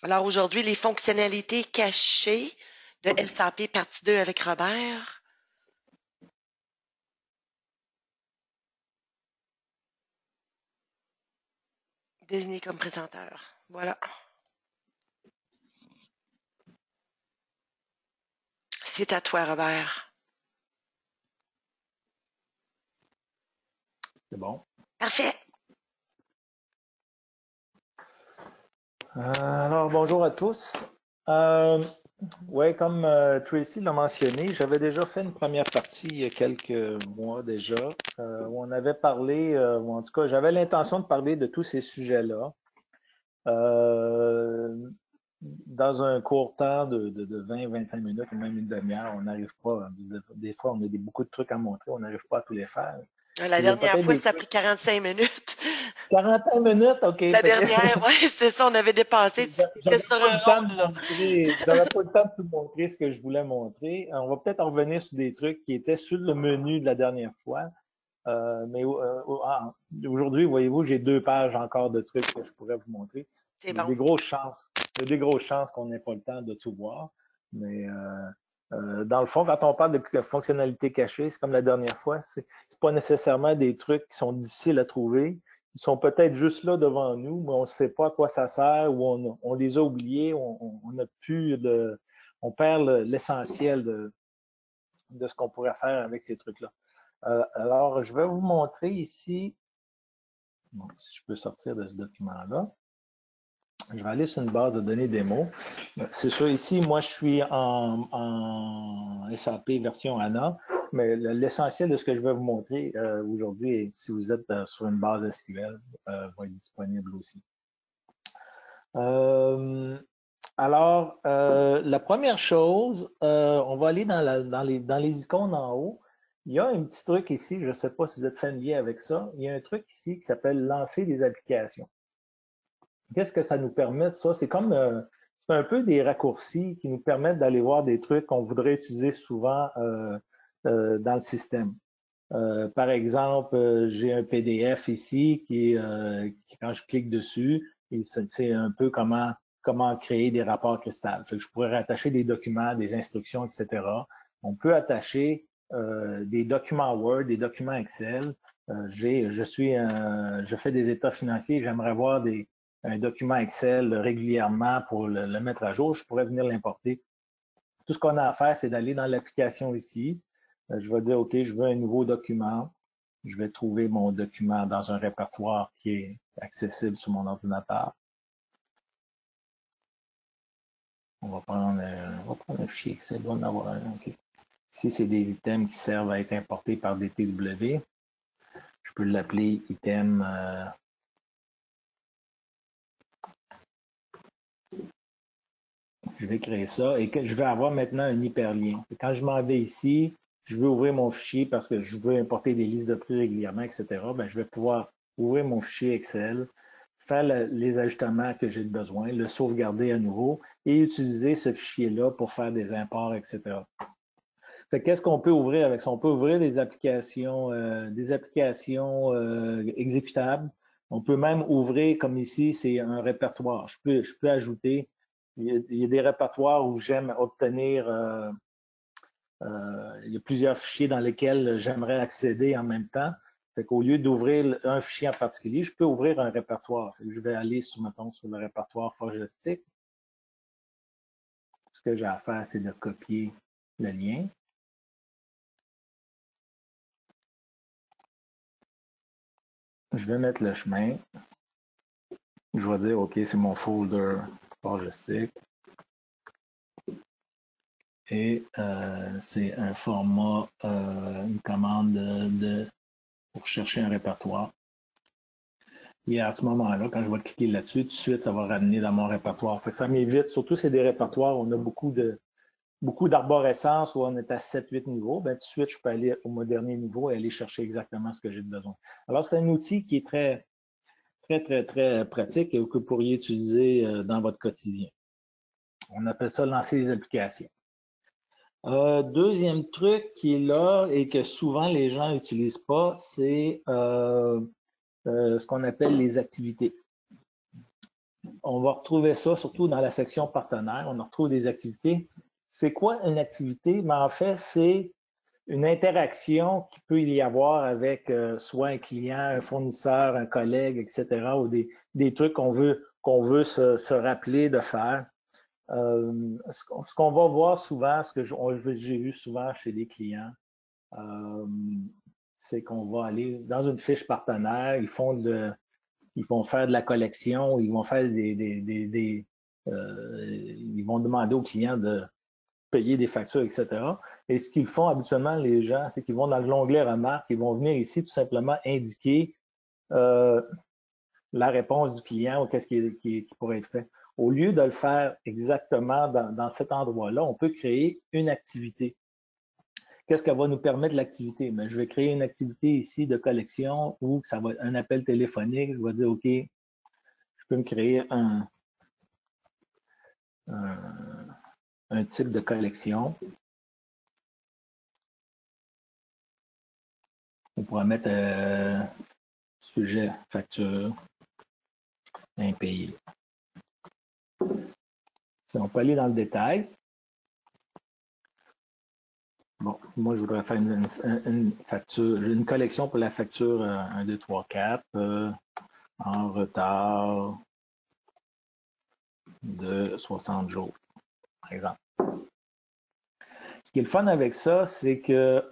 Alors aujourd'hui, les fonctionnalités cachées de SAP partie 2 avec Robert. Désigné comme présenteur. Voilà. C'est à toi, Robert. C'est bon. Parfait. Alors, bonjour à tous. Oui, comme Tracy l'a mentionné, j'avais déjà fait une première partie il y a quelques mois déjà, où on avait parlé, ou en tout cas, j'avais l'intention de parler de tous ces sujets-là. Euh, dans un court temps de 20-25 minutes ou même une demi-heure, on n'arrive pas. Des fois, on a beaucoup de trucs à montrer, on n'arrive pas à tous les faire. La Il y a dernière peut-être fois, des ça a trucs. pris 45 minutes. 45 minutes, OK. La Fait que dernière, oui, c'est ça, on avait dépassé. Tu étais j'aurais sur pas un le temps rôle, de là. montrer, j'aurais pas le temps de tout montrer ce que je voulais montrer. On va peut-être en revenir sur des trucs qui étaient sur le menu de la dernière fois. Aujourd'hui, voyez-vous, j'ai 2 pages encore de trucs que je pourrais vous montrer. C'est Il y a bon. des grosses chances. Il y a des grosses chances qu'on n'ait pas le temps de tout voir. Mais dans le fond, quand on parle de fonctionnalités cachées, c'est comme la dernière fois, c'est pas nécessairement des trucs qui sont difficiles à trouver. Ils sont peut-être juste là devant nous, mais on ne sait pas à quoi ça sert ou on les a oubliés, on a plus de, on perd l'essentiel de ce qu'on pourrait faire avec ces trucs-là. Alors, je vais vous montrer ici, bon, si je peux sortir de ce document-là. Je vais aller sur une base de données démo. C'est sûr, ici, moi, je suis en SAP version ANA, mais l'essentiel de ce que je vais vous montrer aujourd'hui, si vous êtes sur une base SQL, va être disponible aussi. Euh, la première chose, on va aller dans les icônes en haut. Il y a un petit truc ici, je ne sais pas si vous êtes familier avec ça. Il y a un truc ici qui s'appelle lancer des applications. Qu'est-ce que ça nous permet, ça? C'est un peu des raccourcis qui nous permettent d'aller voir des trucs qu'on voudrait utiliser souvent dans le système. Par exemple, j'ai un PDF ici quand je clique dessus, c'est un peu comment créer des rapports cristal. Fait que je pourrais rattacher des documents, des instructions, etc. On peut attacher des documents Word, des documents Excel. Je fais des états financiers, j'aimerais voir un document Excel régulièrement pour le mettre à jour. Je pourrais venir l'importer. Tout ce qu'on a à faire, c'est d'aller dans l'application ici. Je vais dire, OK, je veux un nouveau document. Je vais trouver mon document dans un répertoire qui est accessible sur mon ordinateur. On va prendre un fichier Excel. On va en avoir un. OK. Ici, c'est des items qui servent à être importés par des TW. Je peux l'appeler item. Je vais créer ça et que je vais avoir maintenant un hyperlien. Et quand je m'en vais ici, je veux ouvrir mon fichier parce que je veux importer des listes de prix régulièrement, etc. Ben, je vais pouvoir ouvrir mon fichier Excel, faire les ajustements que j'ai besoin, le sauvegarder à nouveau et utiliser ce fichier-là pour faire des imports, etc. Qu'est-ce qu'on peut ouvrir avec ça? On peut ouvrir des applications exécutables. On peut même ouvrir, comme ici, c'est un répertoire. Je peux ajouter, il y a des répertoires où j'aime obtenir, il y a plusieurs fichiers dans lesquels j'aimerais accéder en même temps. Fait qu'au lieu d'ouvrir un fichier en particulier, je peux ouvrir un répertoire. Je vais aller, mettons, sur le répertoire Fogestic. Ce que j'ai à faire, c'est de copier le lien. Je vais mettre le chemin. Je vais dire, OK, c'est mon folder Logistic. Et c'est un format, une commande pour chercher un répertoire. Et à ce moment-là, quand je vais cliquer là-dessus, tout de suite, ça va ramener dans mon répertoire. Fait que ça m'évite, surtout c'est des répertoires où on a beaucoup d'arborescence, où on est à 7-8 niveaux, ben, tout de suite, je peux aller au dernier niveau et aller chercher exactement ce que j'ai besoin. Alors, c'est un outil qui est très, très, très, très pratique et que vous pourriez utiliser dans votre quotidien. On appelle ça lancer les applications. Deuxième truc qui est là et que souvent les gens n'utilisent pas, c'est ce qu'on appelle les activités. on va retrouver ça surtout dans la section partenaires. On retrouve des activités. C'est quoi une activité? Mais en fait, c'est une interaction qu'il peut y avoir avec soit un client, un fournisseur, un collègue, etc., ou des trucs qu'on veut se rappeler de faire. Ce qu'on va voir souvent, ce que j'ai vu souvent chez les clients, c'est qu'on va aller dans une fiche partenaire, ils vont faire de la collection, ils vont faire ils vont demander aux clients de payer des factures, etc. Et ce qu'ils font habituellement, les gens, c'est qu'ils vont dans l'onglet remarques, ils vont venir ici tout simplement indiquer la réponse du client ou qu'est-ce qui pourrait être fait. Au lieu de le faire exactement dans cet endroit-là, on peut créer une activité. Qu'est-ce qu'elle va nous permettre l'activité? Je vais créer une activité ici de collection où ça va être un appel téléphonique. Je vais dire, OK, je peux me créer un type de collection. On pourra mettre sujet, facture, impayé. On peut aller dans le détail. Bon, moi, je voudrais faire une facture, une collection pour la facture 1, 2, 3, 4 en retard de 60 jours, par exemple. Ce qui est le fun avec ça, c'est que,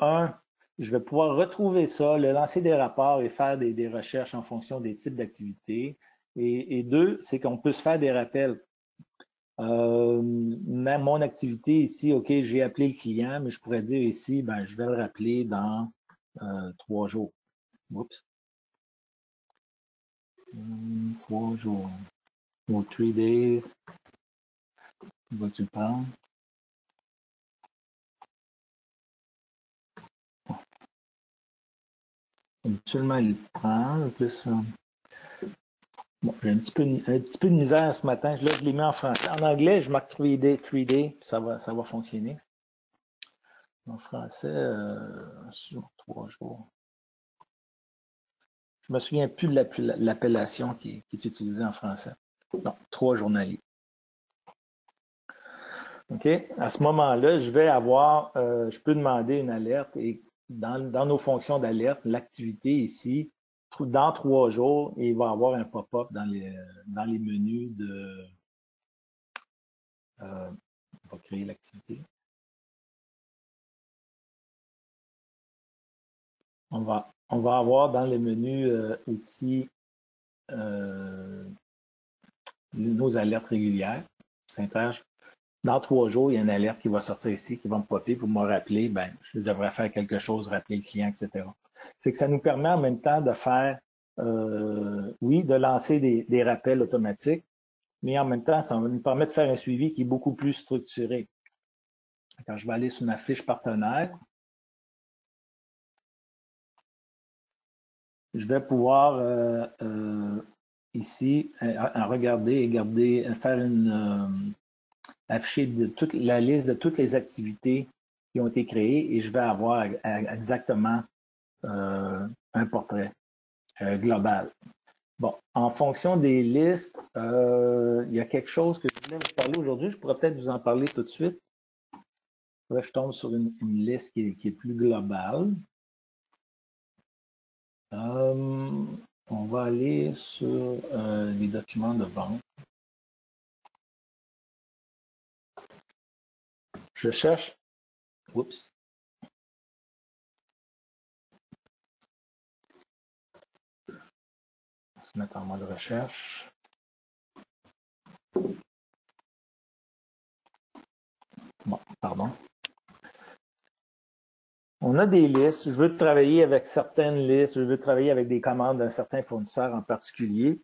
je vais pouvoir retrouver ça, le lancer des rapports et faire des recherches en fonction des types d'activités. Et deux, c'est qu'on peut se faire des rappels. Même mon activité ici, OK, j'ai appelé le client, mais je pourrais dire ici, je vais le rappeler dans 3 jours. Oups. 3 jours. Ou 3 days. Vas-tu le prendre? Habituellement, il le prend. Plus, bon, j'ai un petit peu de misère ce matin. Là, je l'ai mis en français. En anglais, je marque 3 days, 3 days, ça va fonctionner. En français, sur 3 jours. Je me souviens plus de l'appellation qui est utilisée en français. Non, 3 journaliers. OK? À ce moment-là, je peux demander une alerte et dans nos fonctions d'alerte, l'activité ici, dans 3 jours, il va y avoir un pop-up dans les menus de. On va créer l'activité. On va avoir dans les menus outils nos alertes régulières. Dans 3 jours, il y a une alerte qui va sortir ici, qui va me popper pour me rappeler, je devrais faire quelque chose, rappeler le client, etc. C'est que ça nous permet en même temps de faire, oui, de lancer des rappels automatiques, mais en même temps, ça va nous permettre de faire un suivi qui est beaucoup plus structuré. Quand je vais aller sur ma fiche partenaire, je vais pouvoir ici regarder et faire afficher toute la liste de toutes les activités qui ont été créées et je vais avoir exactement un portrait global. Bon, en fonction des listes, il y a quelque chose que je voulais vous parler aujourd'hui. Je pourrais peut-être vous en parler tout de suite. Là, je tombe sur une liste qui est plus globale. On va aller sur les documents de vente. Je cherche. Oups. On va se mettre en mode recherche. Bon, pardon. On a des listes. Je veux travailler avec certaines listes. Je veux travailler avec des commandes d'un certain fournisseur en particulier.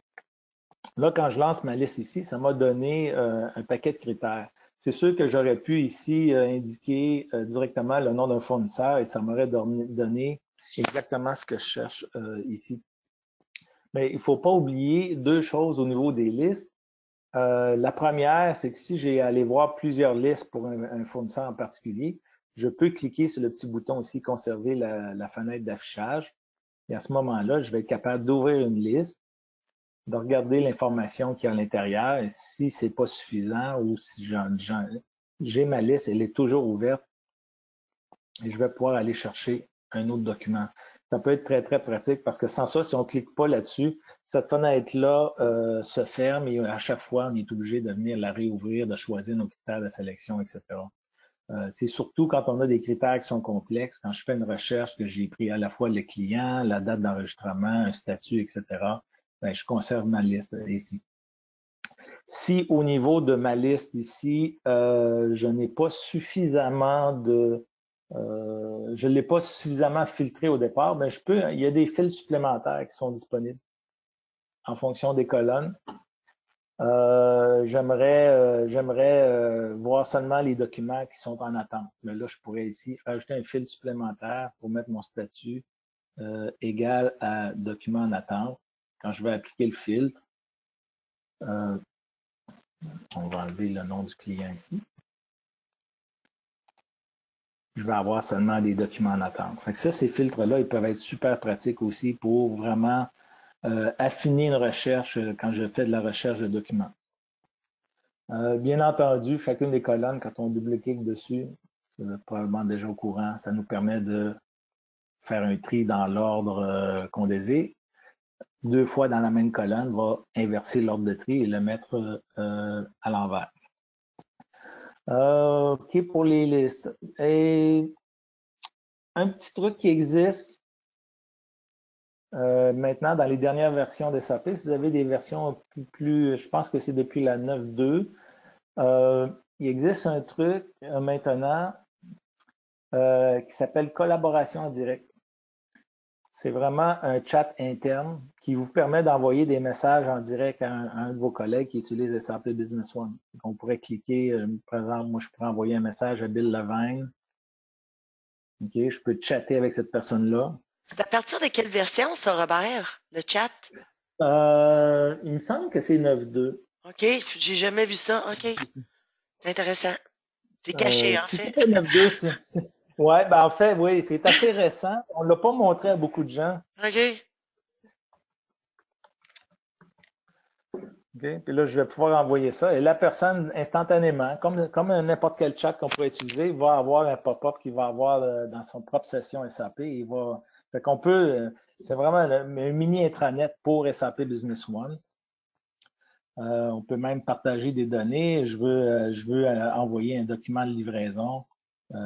Là, quand je lance ma liste ici, ça m'a donné un paquet de critères. C'est sûr que j'aurais pu ici indiquer directement le nom d'un fournisseur et ça m'aurait donné exactement ce que je cherche ici. Mais il ne faut pas oublier 2 choses au niveau des listes. La première, c'est que si j'ai allé voir plusieurs listes pour un fournisseur en particulier, je peux cliquer sur le petit bouton ici, conserver la fenêtre d'affichage. Et à ce moment-là, je vais être capable d'ouvrir une liste. de regarder l'information qu'il y a à l'intérieur. Et si c'est pas suffisant ou si j'ai ma liste, elle est toujours ouverte et je vais pouvoir aller chercher un autre document. Ça peut être très, très pratique parce que sans ça, si on ne clique pas là-dessus, cette fenêtre-là se ferme et à chaque fois, on est obligé de venir la réouvrir, de choisir nos critères de sélection, etc. C'est surtout quand on a des critères qui sont complexes, quand je fais une recherche que j'ai pris à la fois le client, la date d'enregistrement, un statut, etc., ben, je conserve ma liste ici. Si au niveau de ma liste ici, je n'ai pas suffisamment je ne l'ai pas suffisamment filtré au départ, ben il y a des fils supplémentaires qui sont disponibles en fonction des colonnes. J'aimerais voir seulement les documents qui sont en attente. Mais là, je pourrais ici ajouter un fil supplémentaire pour mettre mon statut égal à document en attente. Quand je vais appliquer le filtre, on va enlever le nom du client ici. Je vais avoir seulement des documents en attente. Fait que ça, ces filtres-là, ils peuvent être super pratiques aussi pour vraiment affiner une recherche quand je fais de la recherche de documents. Bien entendu, chacune des colonnes, quand on double-clique dessus, vous êtes probablement déjà au courant, ça nous permet de faire un tri dans l'ordre qu'on désire. 2 fois dans la même colonne, va inverser l'ordre de tri et le mettre à l'envers. OK pour les listes. Et un petit truc qui existe maintenant dans les dernières versions de SAP, si vous avez des versions plus je pense que c'est depuis la 9.2, il existe un truc maintenant qui s'appelle collaboration en direct. C'est vraiment un chat interne qui vous permet d'envoyer des messages en direct à un de vos collègues qui utilise SAP Business One. Donc, on pourrait cliquer, par exemple, moi, je pourrais envoyer un message à Bill Levine. OK, je peux chatter avec cette personne-là. C'est à partir de quelle version, ça, Robert, le chat? Il me semble que c'est 9.2. OK, j'ai jamais vu ça. OK, c'est intéressant. C'est caché, en Si fait. c'est pas 9.2, ouais, ben en fait, oui, c'est assez récent. On ne l'a pas montré à beaucoup de gens. OK. Okay? Puis là, je vais pouvoir envoyer ça. Et la personne, instantanément, comme n'importe quel chat qu'on pourrait utiliser, va avoir un pop-up qu'il va avoir dans son propre session SAP. Fait qu'on peut, c'est vraiment un mini intranet pour SAP Business One. On peut même partager des données. Je veux envoyer un document de livraison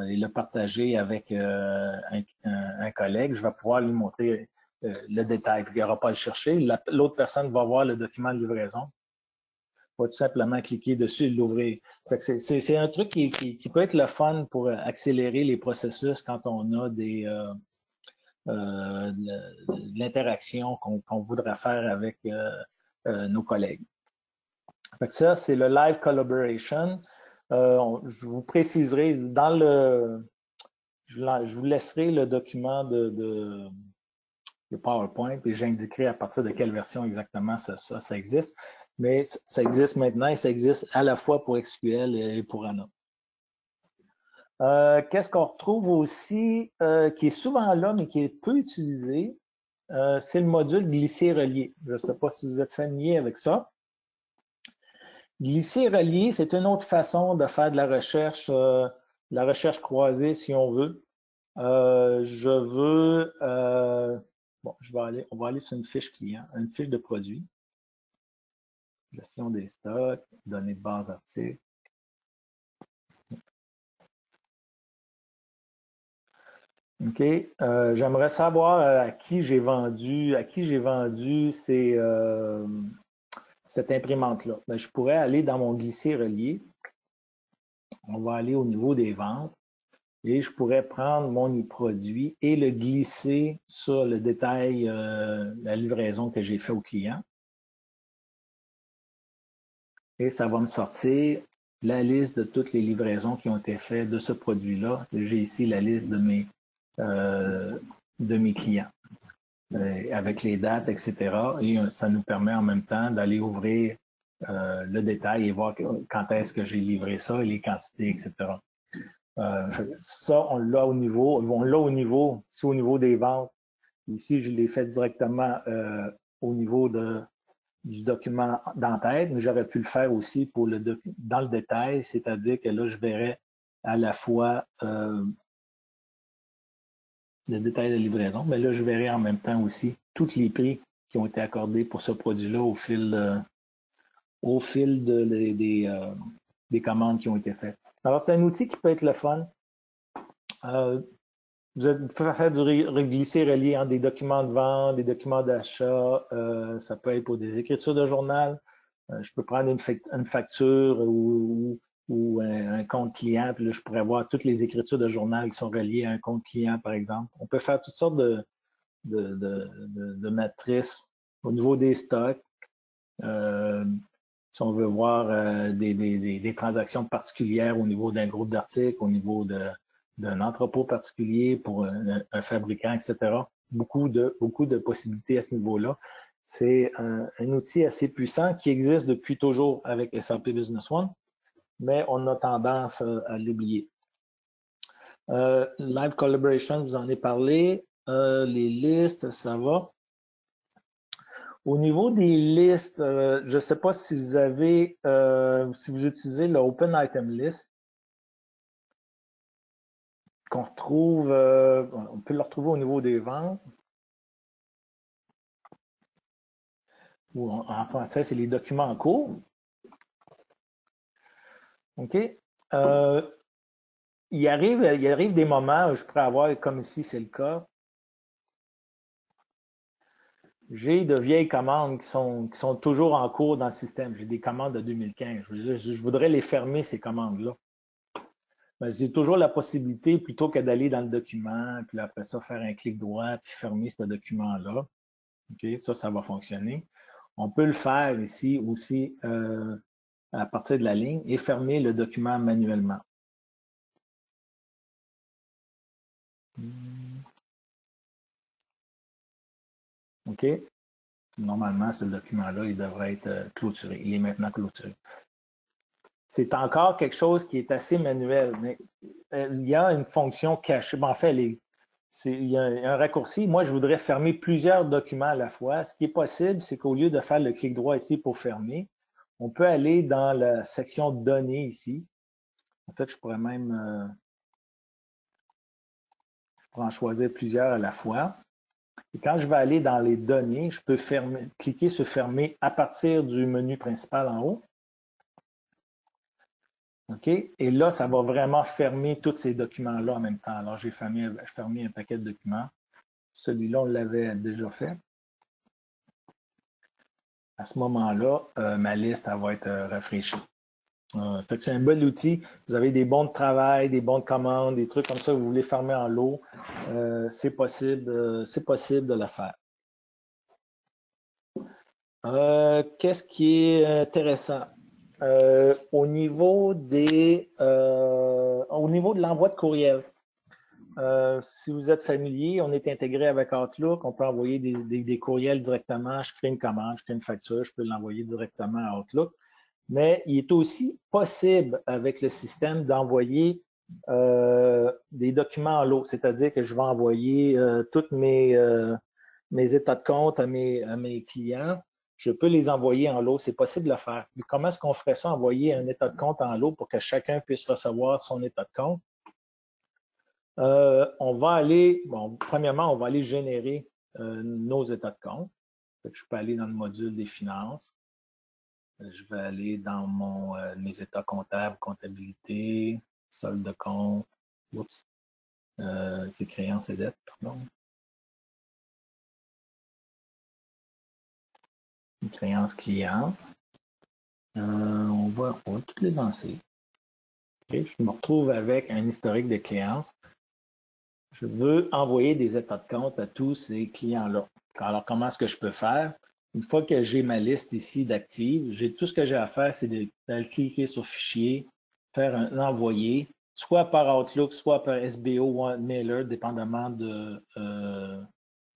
et le partager avec un collègue. Je vais pouvoir lui montrer le détail. Il n'aura pas à le chercher. L'autre personne va voir le document de livraison. Il va tout simplement cliquer dessus et l'ouvrir. C'est un truc qui peut être le fun pour accélérer les processus quand on a de l'interaction qu'on voudrait faire avec nos collègues. Fait que ça, c'est le Live Collaboration. Je vous préciserai je vous laisserai le document de PowerPoint et j'indiquerai à partir de quelle version exactement ça existe. Mais ça existe maintenant et ça existe à la fois pour SQL et pour ANA. Qu'est-ce qu'on retrouve aussi qui est souvent là, mais qui est peu utilisé? C'est le module glisser-relier. Je ne sais pas si vous êtes familier avec ça. Glisser-relier, c'est une autre façon de faire de la recherche croisée, si on veut. Bon, on va aller sur une fiche client, une fiche de produit. Gestion des stocks, données de base articles. OK. J'aimerais savoir à qui j'ai vendu cette imprimante-là. Ben, je pourrais aller dans mon glisser-relier. On va aller au niveau des ventes et je pourrais prendre mon e-produit et le glisser sur le détail, la livraison que j'ai fait au client. Et ça va me sortir la liste de toutes les livraisons qui ont été faites de ce produit-là. J'ai ici la liste de mes clients avec les dates, etc. Et ça nous permet en même temps d'aller ouvrir le détail et voir quand est-ce que j'ai livré ça et les quantités, etc. Ça, on l'a au niveau des ventes. Ici, je l'ai fait directement au niveau du document d'entête, mais j'aurais pu le faire aussi pour dans le détail, c'est-à-dire que là, je verrais à la fois le détail de livraison, mais là, je verrai en même temps aussi tous les prix qui ont été accordés pour ce produit-là au fil des commandes qui ont été faites. Alors, c'est un outil qui peut être le fun. Vous pouvez faire du glisser-relier entre des documents de vente, des documents d'achat. Ça peut être pour des écritures de journal. Je peux prendre une facture ou un compte client, puis là, je pourrais voir toutes les écritures de journal qui sont reliées à un compte client, par exemple. On peut faire toutes sortes de matrices au niveau des stocks. Si on veut voir des transactions particulières au niveau d'un groupe d'articles, au niveau d'un entrepôt particulier pour un fabricant, etc. Beaucoup de possibilités à ce niveau-là. C'est un outil assez puissant qui existe depuis toujours avec SAP Business One, mais on a tendance à l'oublier. Live Collaboration, vous en ai parlé. Les listes, ça va. Au niveau des listes, je ne sais pas si vous avez, si vous utilisez le Open Item List, qu'on retrouve, on peut le retrouver au niveau des ventes. Ou en français, c'est les documents en cours. OK. Il arrive des moments où je pourrais avoir, comme ici, c'est le cas, j'ai de vieilles commandes qui sont toujours en cours dans le système. J'ai des commandes de 2015. Je voudrais les fermer, ces commandes-là. J'ai toujours la possibilité, plutôt que d'aller dans le document, puis après ça, faire un clic droit, puis fermer ce document-là. OK, ça va fonctionner. On peut le faire ici aussi à partir de la ligne et fermer le document manuellement. OK? Normalement, ce document-là, il devrait être clôturé. Il est maintenant clôturé. C'est encore quelque chose qui est assez manuel, mais il y a une fonction cachée. Bon, en fait, il y a un raccourci. Moi, je voudrais fermer plusieurs documents à la fois. Ce qui est possible, c'est qu'au lieu de faire le clic droit ici pour fermer, on peut aller dans la section données ici. En fait, je pourrais même en choisir plusieurs à la fois. Et quand je vais aller dans les données, je peux cliquer sur fermer à partir du menu principal en haut. OK? Et là, ça va vraiment fermer tous ces documents-là en même temps. Alors, j'ai fermé un paquet de documents. Celui-là, on l'avait déjà fait. À ce moment-là, ma liste, elle va être rafraîchie. Fait que c'est un bon outil. Vous avez des bons de travail, des bons de commande, des trucs comme ça que vous voulez fermer en lot. C'est possible de le faire. Qu'est-ce qui est intéressant? Au niveau de l'envoi de courriel, si vous êtes familier, on est intégré avec Outlook, on peut envoyer des courriels directement. Je crée une commande, je crée une facture, je peux l'envoyer directement à Outlook. Mais il est aussi possible avec le système d'envoyer des documents en lot, c'est-à-dire que je vais envoyer tous mes états de compte à mes clients. Je peux les envoyer en lot. C'est possible de le faire. Mais comment est-ce qu'on ferait ça, envoyer un état de compte en lot pour que chacun puisse recevoir son état de compte? On va aller, bon, premièrement, on va aller générer nos états de compte. Je peux aller dans le module des finances. Je vais aller dans mes états comptables, comptabilité, solde de compte, oups, c'est créances et dettes, pardon. Créances clients. On va toutes les lancer. Okay. Je me retrouve avec un historique de créances. Je veux envoyer des états de compte à tous ces clients-là. Alors, comment est-ce que je peux faire? Une fois que j'ai ma liste ici d'actifs, tout ce que j'ai à faire, c'est d'aller cliquer sur Fichier, faire un envoyer, soit par Outlook, soit par SBO ou Mailer, dépendamment de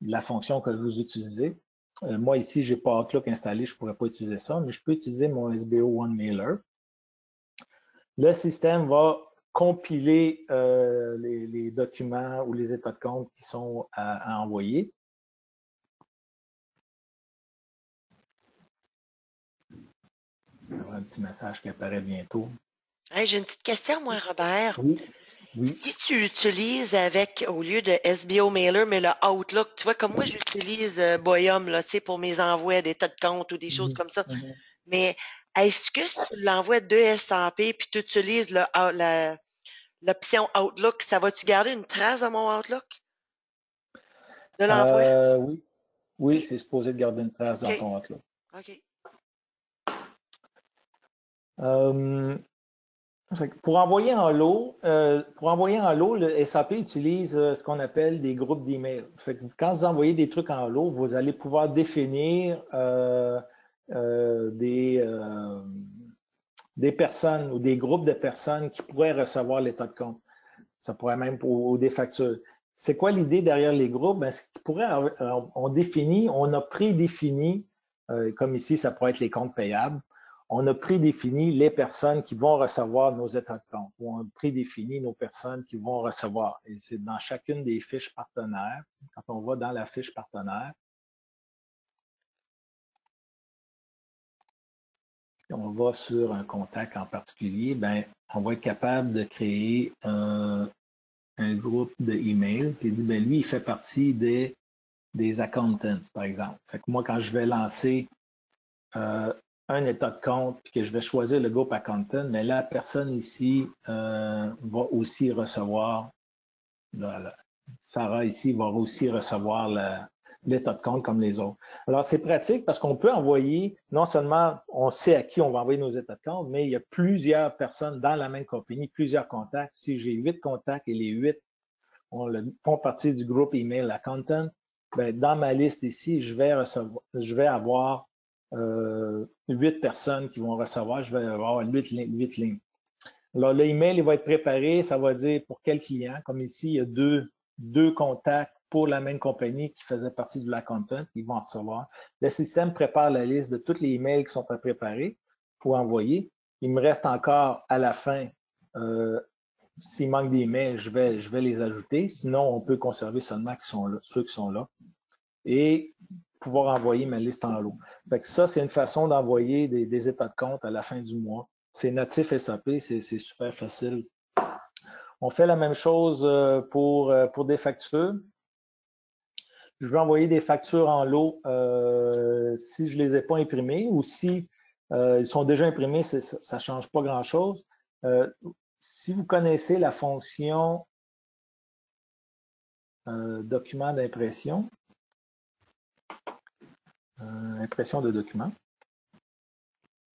la fonction que vous utilisez. Moi, ici, je n'ai pas Outlook installé, je ne pourrais pas utiliser ça, mais je peux utiliser mon SBO One Mailer. Le système va compiler les documents ou les états de compte qui sont à envoyer. Il y aura un petit message qui apparaît bientôt. Hey, j'ai une petite question, moi, Robert. Oui, oui. Si tu utilises avec, au lieu de SBO Mailer, mais le Outlook, tu vois, comme moi, j'utilise Boyum, là, tu sais, pour mes envois des tas de comptes ou des choses Mhm, comme ça. mhm. Mais est-ce que si tu l'envoies de SAP puis tu utilises l'option Outlook, ça va-tu garder une trace de mon Outlook de l'envoi? Oui, oui, Oui. c'est supposé de garder une trace dans OK. ton Outlook. OK. Euh, pour envoyer en lot, le SAP utilise ce qu'on appelle des groupes d'emails. Fait que quand vous envoyez des trucs en lot, vous allez pouvoir définir des personnes ou des groupes de personnes qui pourraient recevoir l'état de compte. Ça pourrait même pour des factures. C'est quoi l'idée derrière les groupes? Ben, ce qui pourrait, on a prédéfini, comme ici, ça pourrait être les comptes payables, on a prédéfini les personnes qui vont recevoir nos états de compte, ou on a prédéfini nos personnes qui vont recevoir. Et c'est dans chacune des fiches partenaires. Quand on va dans la fiche partenaire, on va sur un contact en particulier, ben, on va être capable de créer un groupe de email qui dit, ben, lui, il fait partie des accountants, par exemple. Fait que moi, quand je vais lancer un état de compte puis que je vais choisir le groupe accountant, mais la personne ici va aussi recevoir, Sarah ici va aussi recevoir l'état de compte comme les autres. Alors, c'est pratique parce qu'on peut envoyer, non seulement on sait à qui on va envoyer nos états de compte, mais il y a plusieurs personnes dans la même compagnie, plusieurs contacts. Si j'ai 8 contacts et les 8 font partie du groupe email accountant, ben, dans ma liste ici, je vais avoir 8 personnes qui vont recevoir, je vais avoir 8 lignes. Alors, l'email, il va être préparé, ça va dire pour quel client. Comme ici, il y a deux contacts pour la même compagnie qui faisaient partie de l'accountant, ils vont en recevoir. Le système prépare la liste de tous les emails qui sont à préparer pour envoyer. Il me reste encore à la fin s'il manque des mails, je vais les ajouter. Sinon, on peut conserver seulement ceux qui sont là et pouvoir envoyer ma liste en lot. Fait que ça, c'est une façon d'envoyer des états de compte à la fin du mois. C'est natif SAP, c'est super facile. On fait la même chose pour des factures. Je veux envoyer des factures en lot si je ne les ai pas imprimées ou si ils sont déjà imprimés, ça ne change pas grand-chose. Si vous connaissez la fonction document d'impression, impression de document.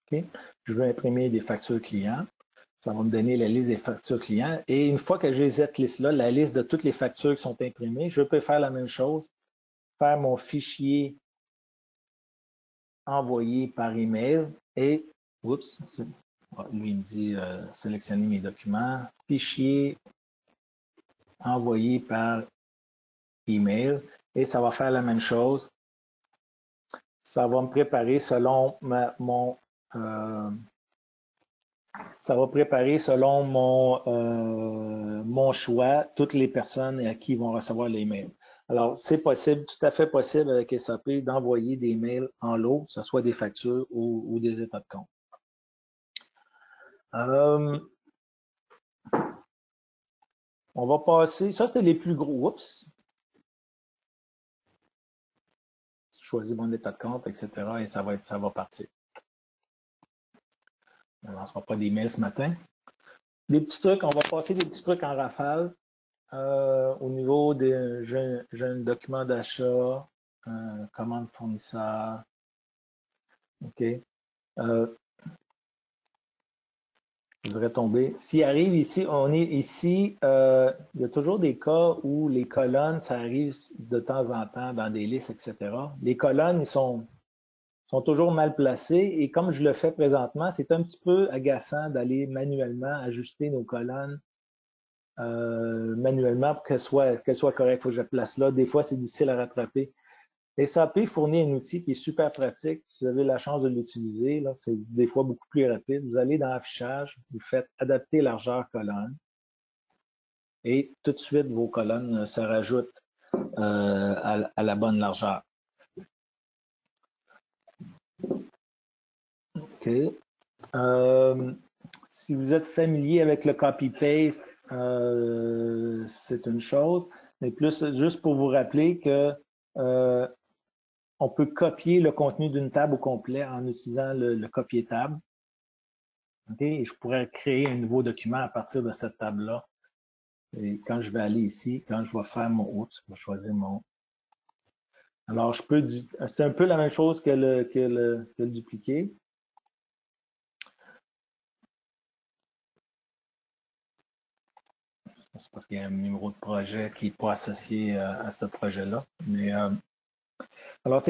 Okay. Je veux imprimer des factures clients. Ça va me donner la liste des factures clients. Et une fois que j'ai cette liste-là, la liste de toutes les factures qui sont imprimées, je peux faire la même chose, faire mon fichier envoyé par email et, oups, lui il me dit sélectionner mes documents, fichier envoyé par email et ça va faire la même chose. Ça va me préparer selon ça va préparer selon mon choix toutes les personnes à qui vont recevoir les mails. Alors, c'est possible, tout à fait possible avec SAP d'envoyer des mails en lot, que ce soit des factures ou des états de compte. On va passer, ça c'était les plus gros. Oups. Je choisis mon état de compte, etc. et ça va partir. On ne lancera pas d'emails ce matin. Des petits trucs, on va passer des petits trucs en rafale. Au niveau des j'ai un document d'achat, commande fournisseur. OK. Je devrais tomber. S'il arrive ici, on est ici, il y a toujours des cas où les colonnes, ça arrive de temps en temps dans des listes, etc. Les colonnes, ils sont toujours mal placées et comme je le fais présentement, c'est un petit peu agaçant d'aller manuellement ajuster nos colonnes manuellement pour qu'elles soient correctes. Il faut que je la place là. Des fois, c'est difficile à rattraper. SAP fournit un outil qui est super pratique. Si vous avez la chance de l'utiliser, c'est des fois beaucoup plus rapide. Vous allez dans l'affichage, vous faites adapter largeur colonne et tout de suite, vos colonnes se rajoutent à la bonne largeur. OK. Si vous êtes familier avec le copy-paste, c'est une chose, mais plus juste pour vous rappeler que on peut copier le contenu d'une table au complet en utilisant le copier-table. Okay? Et je pourrais créer un nouveau document à partir de cette table-là. Et quand je vais aller ici, quand je vais faire mon oups, je vais choisir mon. Alors, c'est un peu la même chose que le dupliquer. C'est parce qu'il y a un numéro de projet qui n'est pas associé à ce projet-là. Mais alors,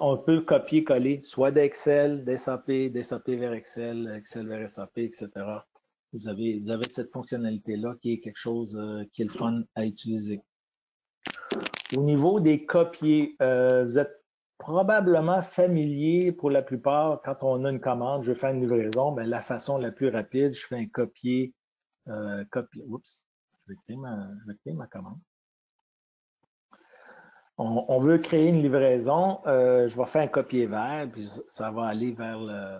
on peut copier-coller soit d'Excel, d'SAP, d'SAP vers Excel, Excel vers SAP, etc. Vous avez cette fonctionnalité-là qui est quelque chose qui est le fun à utiliser. Au niveau des copiers, vous êtes probablement familier pour la plupart, quand on a une commande, je veux faire une livraison, ben, la façon la plus rapide, je fais un copier. Oups, je vais créer ma commande. On veut créer une livraison, je vais faire un copier vers, puis ça va aller vers le.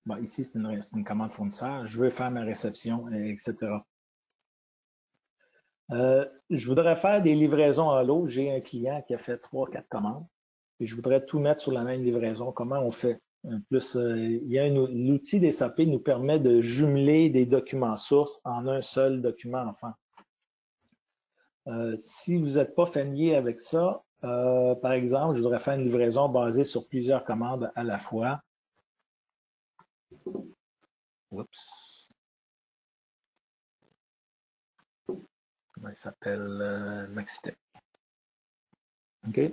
Bon, ici, c'est une commande fournisseur. Je veux faire ma réception, etc. Je voudrais faire des livraisons en lot. J'ai un client qui a fait 3-4 commandes et je voudrais tout mettre sur la même livraison. Comment on fait? Plus, l'outil des SAP nous permet de jumeler des documents sources en un seul document enfant. Si vous n'êtes pas familier avec ça, par exemple, je voudrais faire une livraison basée sur plusieurs commandes à la fois. Oups. Comment il s'appelle? Maxitech. OK.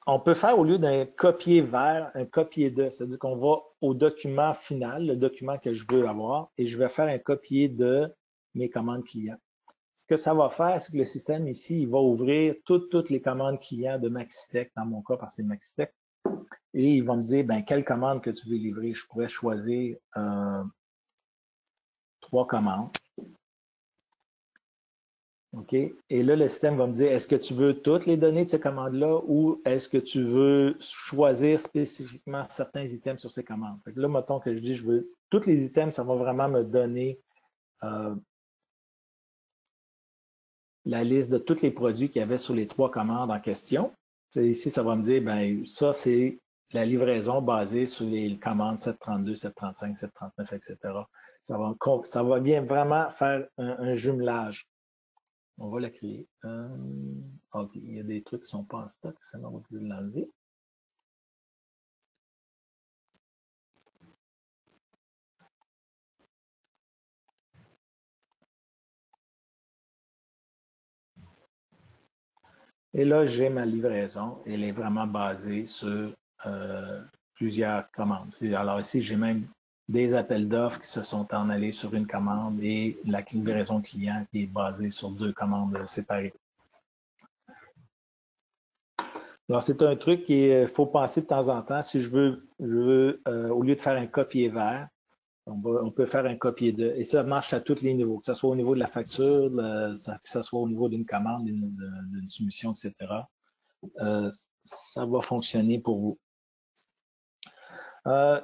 On peut faire, au lieu d'un copier vers, un copier de, c'est-à-dire qu'on va au document final, le document que je veux avoir, et je vais faire un copier de mes commandes clients. Ce que ça va faire, c'est que le système ici, il va ouvrir toutes les commandes clients de Maxitech, dans mon cas, parce que c'est Maxitech, et il va me dire, ben, quelle commande que tu veux livrer. Je pourrais choisir 3 commandes. OK? Et là, le système va me dire, est-ce que tu veux toutes les données de ces commandes-là ou est-ce que tu veux choisir spécifiquement certains items sur ces commandes? Fait que là, mettons que je dis, je veux tous les items, ça va vraiment me donner la liste de tous les produits qu'il y avait sur les 3 commandes en question. Ici, ça va me dire, ben ça, c'est la livraison basée sur les commandes 732, 735, 739, etc. Ça va bien vraiment faire un jumelage. On va la créer. OK, il y a des trucs qui ne sont pas en stock, ça on va pouvoir l'enlever. Et là, j'ai ma livraison. Elle est vraiment basée sur plusieurs commandes. Alors ici, j'ai même des appels d'offres qui se sont en allés sur une commande et la livraison client qui est basée sur 2 commandes séparées. Alors, c'est un truc qu'il faut penser de temps en temps. Si je veux au lieu de faire un copier vers, on peut faire un copier de. Et ça marche à tous les niveaux, que ce soit au niveau de la facture, que ce soit au niveau d'une commande, d'une soumission, etc. Ça va fonctionner pour vous.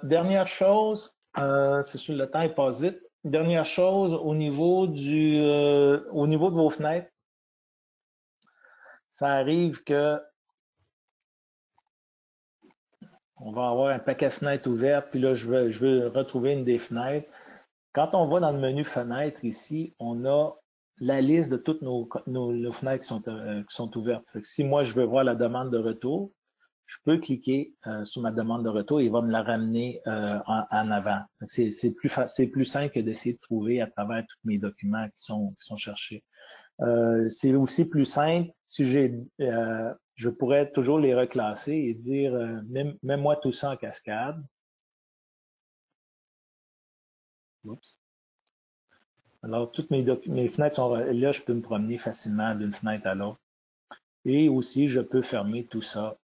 Dernière chose, c'est sûr, le temps il passe vite. Dernière chose, au niveau de vos fenêtres, ça arrive que on va avoir un paquet de fenêtres ouvertes, puis là, je veux retrouver une des fenêtres. Quand on va dans le menu fenêtres ici, on a la liste de toutes nos fenêtres qui sont ouvertes. Fait que si moi, je veux voir la demande de retour, je peux cliquer sur ma demande de retour et il va me la ramener en avant. C'est plus simple que d'essayer de trouver à travers tous mes documents qui sont cherchés. C'est aussi plus simple si je pourrais toujours les reclasser et dire mets-moi tout ça en cascade. Oups. Alors, toutes mes fenêtres sont là, je peux me promener facilement d'une fenêtre à l'autre. Et aussi, je peux fermer tout ça,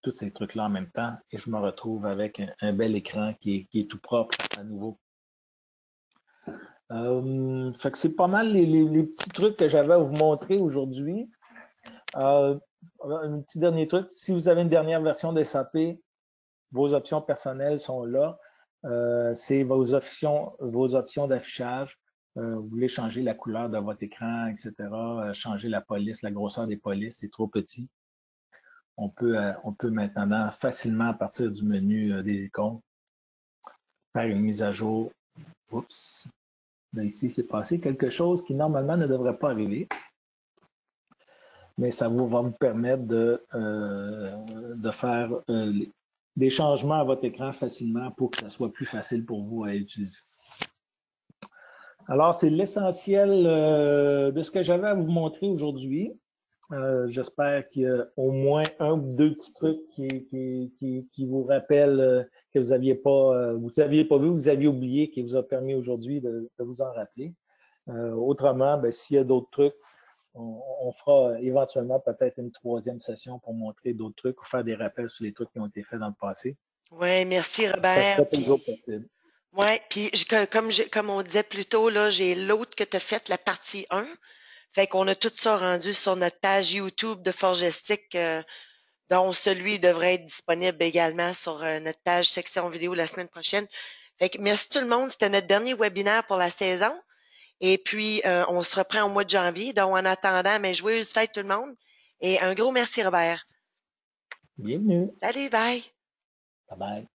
tous ces trucs-là en même temps, et je me retrouve avec un bel écran qui est tout propre à nouveau. Fait que c'est pas mal les petits trucs que j'avais à vous montrer aujourd'hui. Un petit dernier truc, si vous avez une dernière version de SAP, vos options personnelles sont là. C'est vos options d'affichage. Vous voulez changer la couleur de votre écran, etc. Changer la police, la grosseur des polices, c'est trop petit. On peut maintenant facilement, à partir du menu des icônes, faire une mise à jour. Oups. Là, ici, c'est passé quelque chose qui normalement ne devrait pas arriver. Mais ça va vous permettre de faire des changements à votre écran facilement pour que ça soit plus facile pour vous à utiliser. Alors, c'est l'essentiel de ce que j'avais à vous montrer aujourd'hui. J'espère qu'il y a au moins un ou deux petits trucs qui vous rappellent que vous n'aviez pas, vu, vous aviez oublié, qui vous a permis aujourd'hui de vous en rappeler. Autrement, ben, s'il y a d'autres trucs, on fera éventuellement peut-être une troisième session pour montrer d'autres trucs ou faire des rappels sur les trucs qui ont été faits dans le passé. Oui, merci Ça Robert. sera toujours possible. Oui, puis comme on disait plus tôt, là, j'ai l'autre que tu as fait, la partie 1. Fait qu'on a tout ça rendu sur notre page YouTube de Forgestic, dont celui devrait être disponible également sur notre page section vidéo la semaine prochaine. Fait que merci tout le monde. C'était notre dernier webinaire pour la saison. Et puis, on se reprend au mois de janvier. Donc, en attendant, mais joyeuses fêtes tout le monde. Et un gros merci, Robert. Bienvenue. Salut, bye. Bye bye.